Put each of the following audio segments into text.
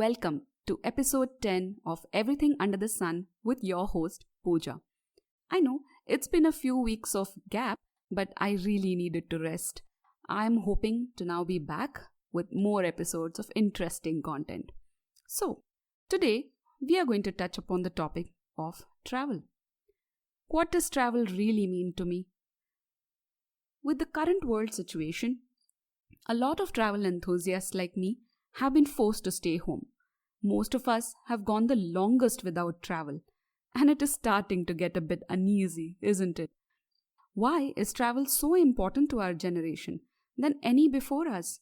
Welcome to episode 10 of Everything Under the Sun with your host, Pooja. I know it's been a few weeks of gap, but I really needed to rest. I'm hoping to now be back with more episodes of interesting content. So, today we are going to touch upon the topic of travel. What does travel really mean to me? With the current world situation, a lot of travel enthusiasts like me have been forced to stay home. Most of us have gone the longest without travel, and it is starting to get a bit uneasy, isn't it? Why is travel so important to our generation than any before us?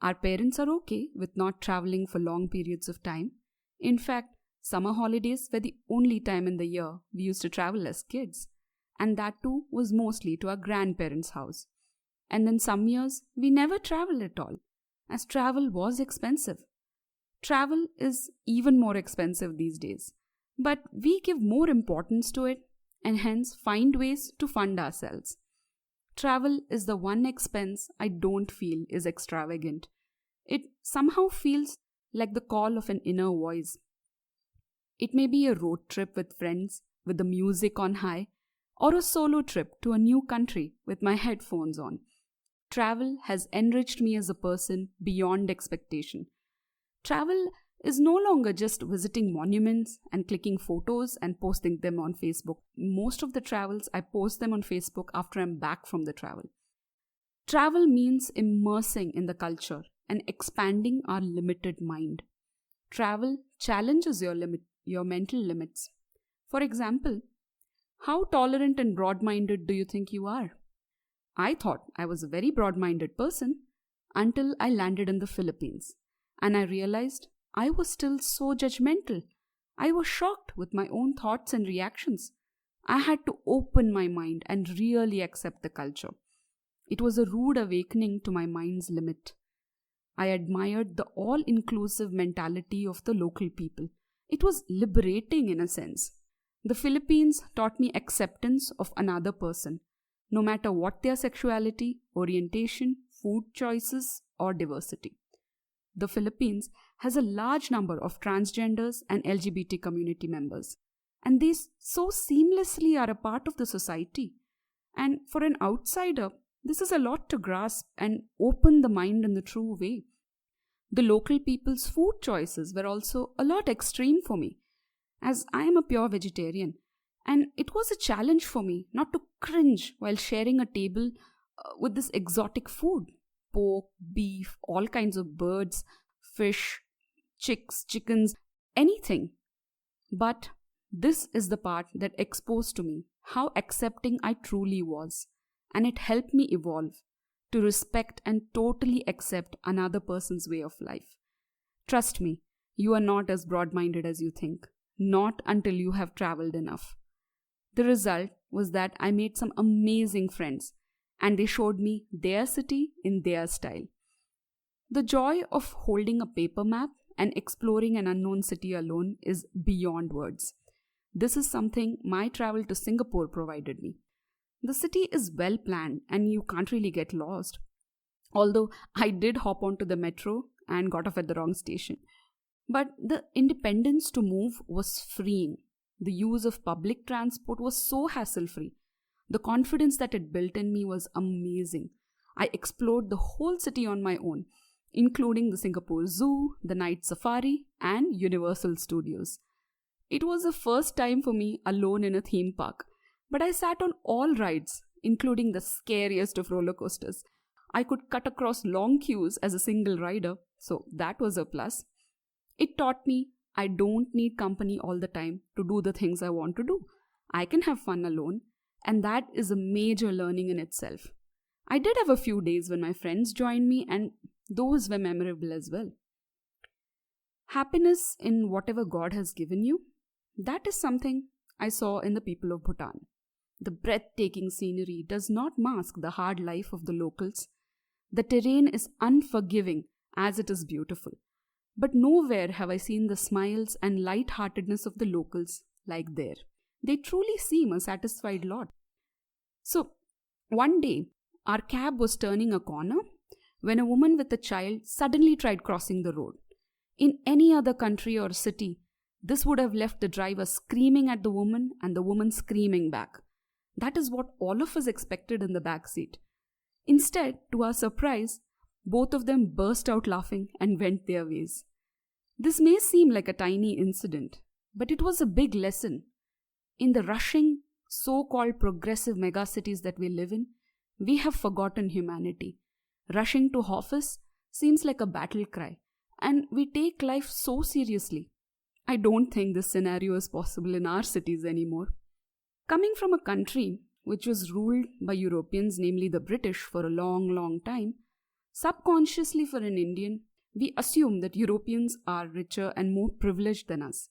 Our parents are okay with not traveling for long periods of time. In fact, summer holidays were the only time in the year we used to travel as kids, and that too was mostly to our grandparents' house. And then some years we never traveled at all, as travel was expensive. Travel is even more expensive these days, but we give more importance to it and hence find ways to fund ourselves. Travel is the one expense I don't feel is extravagant. It somehow feels like the call of an inner voice. It may be a road trip with friends with the music on high, or a solo trip to a new country with my headphones on. Travel has enriched me as a person beyond expectation. Travel is no longer just visiting monuments and clicking photos and posting them on Facebook. Most of the travels, I post them on Facebook after I'm back from the travel. Travel means immersing in the culture and expanding our limited mind. Travel challenges your mental limits. For example, how tolerant and broad-minded do you think you are? I thought I was a very broad-minded person until I landed in the Philippines, and I realized I was still so judgmental. I was shocked with my own thoughts and reactions. I had to open my mind and really accept the culture. It was a rude awakening to my mind's limit. I admired the all-inclusive mentality of the local people. It was liberating in a sense. The Philippines taught me acceptance of another person, no matter what their sexuality, orientation, food choices, or diversity. The Philippines has a large number of transgenders and LGBT community members, and these so seamlessly are a part of the society. And for an outsider, this is a lot to grasp and open the mind in the true way. The local people's food choices were also a lot extreme for me, as I am a pure vegetarian. And it was a challenge for me not to cringe while sharing a table with this exotic food. Pork, beef, all kinds of birds, fish, chicks, chickens, anything. But this is the part that exposed to me how accepting I truly was. And it helped me evolve to respect and totally accept another person's way of life. Trust me, you are not as broad-minded as you think. Not until you have traveled enough. The result was that I made some amazing friends, and they showed me their city in their style. The joy of holding a paper map and exploring an unknown city alone is beyond words. This is something my travel to Singapore provided me. The city is well planned and you can't really get lost. Although I did hop onto the metro and got off at the wrong station. But the independence to move was freeing. The use of public transport was so hassle-free. The confidence that it built in me was amazing. I explored the whole city on my own, including the Singapore Zoo, the night safari, and Universal Studios. It was the first time for me alone in a theme park, but I sat on all rides, including the scariest of roller coasters. I could cut across long queues as a single rider, so that was a plus. It taught me I don't need company all the time to do the things I want to do. I can have fun alone, and that is a major learning in itself. I did have a few days when my friends joined me, and those were memorable as well. Happiness in whatever God has given you, that is something I saw in the people of Bhutan. The breathtaking scenery does not mask the hard life of the locals. The terrain is unforgiving as it is beautiful. But nowhere have I seen the smiles and light-heartedness of the locals like there. They truly seem a satisfied lot. So, one day, our cab was turning a corner when a woman with a child suddenly tried crossing the road. In any other country or city, this would have left the driver screaming at the woman and the woman screaming back. That is what all of us expected in the back seat. Instead, to our surprise, both of them burst out laughing and went their ways. This may seem like a tiny incident, but it was a big lesson. In the rushing, so-called progressive megacities that we live in, we have forgotten humanity. Rushing to office seems like a battle cry, and we take life so seriously. I don't think this scenario is possible in our cities anymore. Coming from a country which was ruled by Europeans, namely the British, for a long, long time, subconsciously for an Indian, we assume that Europeans are richer and more privileged than us,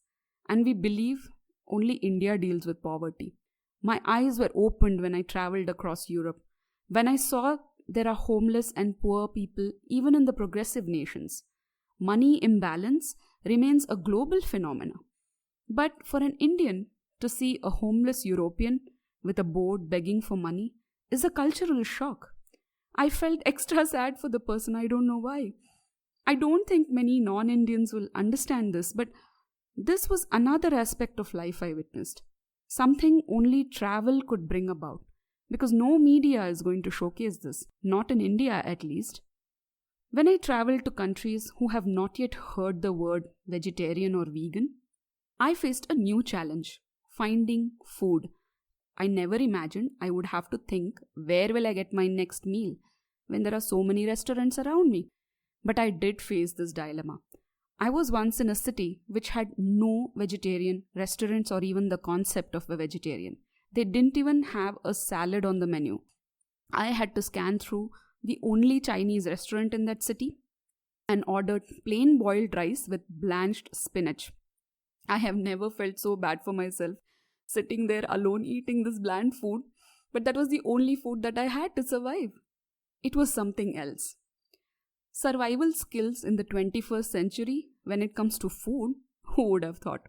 and we believe only India deals with poverty. My eyes were opened when I traveled across Europe, when I saw there are homeless and poor people even in the progressive nations. Money imbalance remains a global phenomenon. But for an Indian to see a homeless European with a board begging for money is a cultural shock. I felt extra sad for the person, I don't know why. I don't think many non-Indians will understand this, but this was another aspect of life I witnessed. Something only travel could bring about, because no media is going to showcase this, not in India at least. When I traveled to countries who have not yet heard the word vegetarian or vegan, I faced a new challenge, finding food. I never imagined I would have to think, where will I get my next meal when there are so many restaurants around me? But I did face this dilemma. I was once in a city which had no vegetarian restaurants or even the concept of a vegetarian. They didn't even have a salad on the menu. I had to scan through the only Chinese restaurant in that city and ordered plain boiled rice with blanched spinach. I have never felt so bad for myself sitting there alone eating this bland food, but that was the only food that I had to survive. It was something else. Survival skills in the 21st century when it comes to food, who would have thought?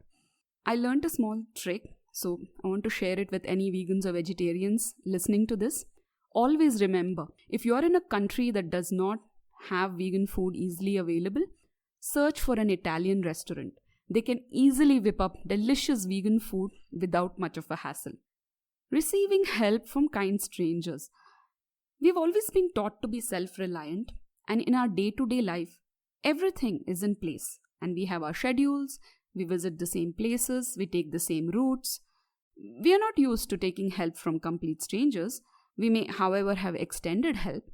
I learned a small trick, so I want to share it with any vegans or vegetarians listening to this. Always remember, if you're in a country that does not have vegan food easily available, search for an Italian restaurant. They can easily whip up delicious vegan food without much of a hassle. Receiving help from kind strangers. We've always been taught to be self-reliant, and in our day-to-day life, everything is in place. And we have our schedules, we visit the same places, we take the same routes. We are not used to taking help from complete strangers. We may, however, have extended help.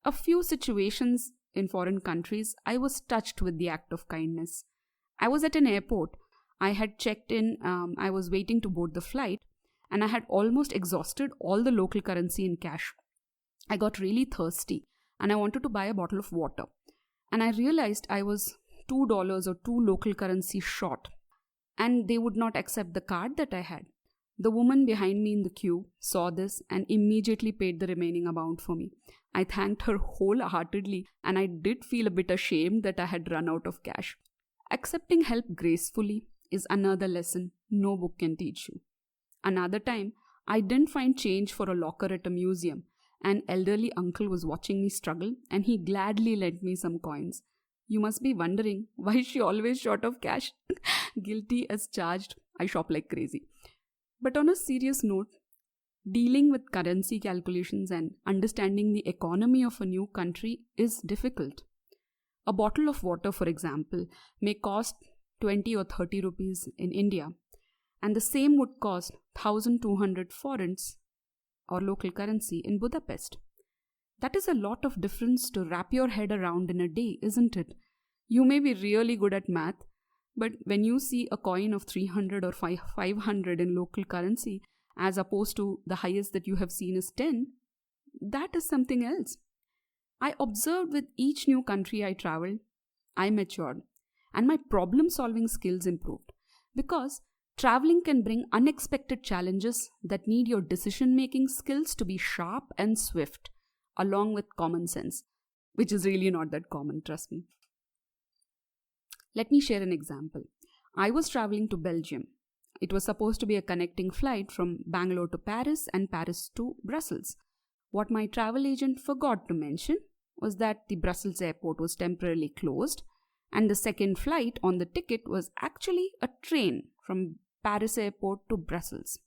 A few situations in foreign countries, I was touched with the act of kindness. I was at an airport. I had checked in, I was waiting to board the flight, and I had almost exhausted all the local currency in cash. I got really thirsty, and I wanted to buy a bottle of water. And I realized I was $2 or 2 local currency short, and they would not accept the card that I had. The woman behind me in the queue saw this and immediately paid the remaining amount for me. I thanked her wholeheartedly, and I did feel a bit ashamed that I had run out of cash. Accepting help gracefully is another lesson no book can teach you. Another time, I didn't find change for a locker at a museum. An elderly uncle was watching me struggle, and he gladly lent me some coins. You must be wondering, why is she always short of cash? Guilty as charged. I shop like crazy. But on a serious note, dealing with currency calculations and understanding the economy of a new country is difficult. A bottle of water, for example, may cost 20 or 30 rupees in India, and the same would cost 1,200 forints or local currency in Budapest. That is a lot of difference to wrap your head around in a day, isn't it? You may be really good at math, but when you see a coin of 300 or 500 in local currency, as opposed to the highest that you have seen is 10, that is something else. I observed with each new country I traveled, I matured, and my problem-solving skills improved, because traveling can bring unexpected challenges that need your decision-making skills to be sharp and swift, along with common sense, which is really not that common, trust me. Let me share an example. I was traveling to Belgium. It was supposed to be a connecting flight from Bangalore to Paris and Paris to Brussels. What my travel agent forgot to mention was that the Brussels airport was temporarily closed, And the second flight on the ticket was actually a train from Paris airport to Brussels,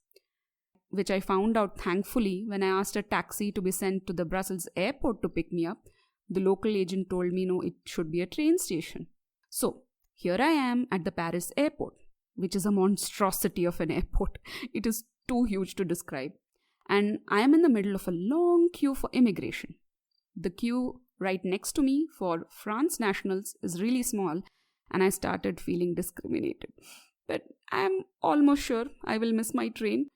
which I found out thankfully when I asked a taxi to be sent to the Brussels airport to pick me up. The local agent told me no, it should be a train station. So, here I am at the Paris airport, which is a monstrosity of an airport. It is too huge to describe. And I am in the middle of a long queue for immigration. The queue right next to me for France nationals is really small, and I started feeling discriminated. But I am almost sure I will miss my train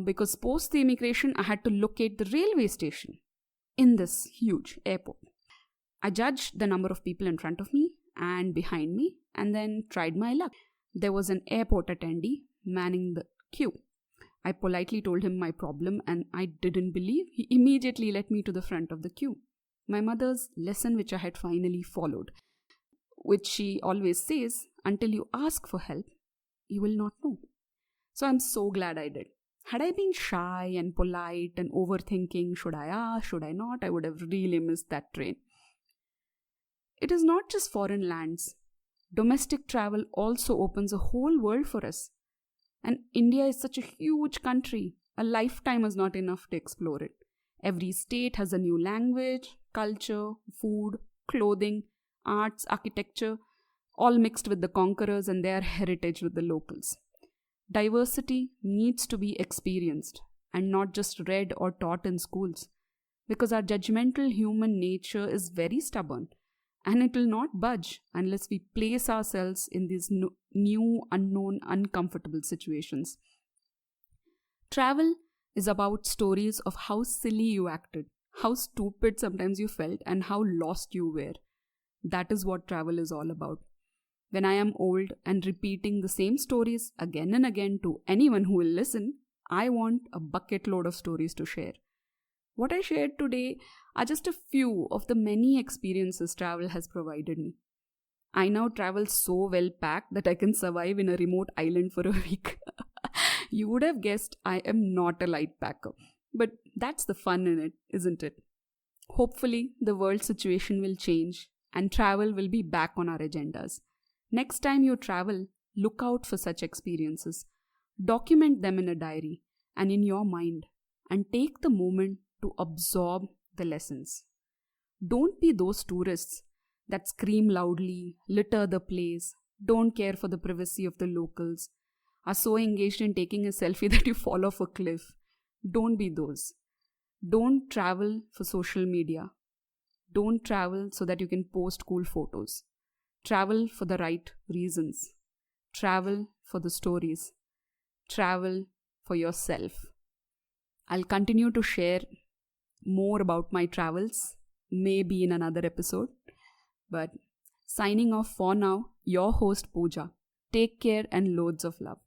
because post the immigration, I had to locate the railway station in this huge airport. I judged the number of people in front of me and behind me and then tried my luck. There was an airport attendee manning the queue. I politely told him my problem and I didn't believe he immediately led me to the front of the queue. My mother's lesson, which I had finally followed, which she always says, until you ask for help, you will not know. So I'm so glad I did. Had I been shy and polite and overthinking, should I ask, should I not, I would have really missed that train. It is not just foreign lands. Domestic travel also opens a whole world for us. And India is such a huge country. A lifetime is not enough to explore it. Every state has a new language, culture, food, clothing, arts, architecture, all mixed with the conquerors and their heritage with the locals. Diversity needs to be experienced and not just read or taught in schools, because our judgmental human nature is very stubborn and it will not budge unless we place ourselves in these new, unknown, uncomfortable situations. Travel is about stories of how silly you acted, how stupid sometimes you felt, and how lost you were. That is what travel is all about. When I am old and repeating the same stories again and again to anyone who will listen, I want a bucket load of stories to share. What I shared today are just a few of the many experiences travel has provided me. I now travel so well packed that I can survive in a remote island for a week. You would have guessed I am not a light packer, but that's the fun in it, isn't it? Hopefully, the world situation will change and travel will be back on our agendas. Next time you travel, look out for such experiences. Document them in a diary and in your mind, and take the moment to absorb the lessons. Don't be those tourists that scream loudly, litter the place, don't care for the privacy of the locals, are so engaged in taking a selfie that you fall off a cliff. Don't be those. Don't travel for social media. Don't travel so that you can post cool photos. Travel for the right reasons. Travel for the stories. Travel for yourself. I'll continue to share more about my travels, maybe in another episode. But signing off for now, your host Pooja. Take care and loads of love.